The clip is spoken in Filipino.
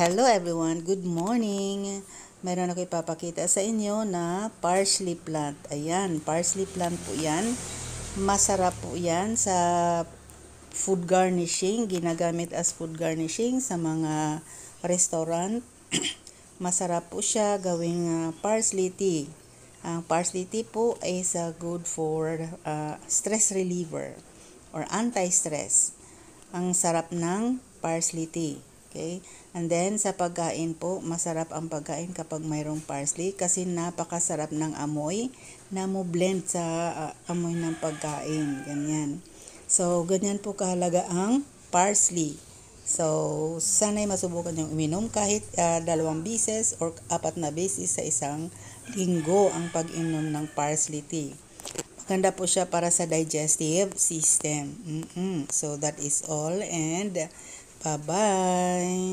Hello everyone, good morning. Meron ako ipapakita sa inyo na parsley plant. Ayan, parsley plant po yan. Masarap po yan sa food garnishing. Ginagamit as food garnishing sa mga restaurant. Masarap po siya gawing parsley tea. Ang parsley tea po is good for stress reliever or anti-stress. Ang sarap ng parsley tea. Okay? And then, sa pagkain po, masarap ang pagkain kapag mayroong parsley kasi napakasarap ng amoy na mo blend sa amoy ng pagkain. Ganyan. So, ganyan po kahalaga ang parsley. So, sana'y masubukan yung uminom kahit 2 beses or 4 na beses sa isang linggo ang pag-inom ng parsley tea. Maganda po siya para sa digestive system. So, that is all and bye-bye!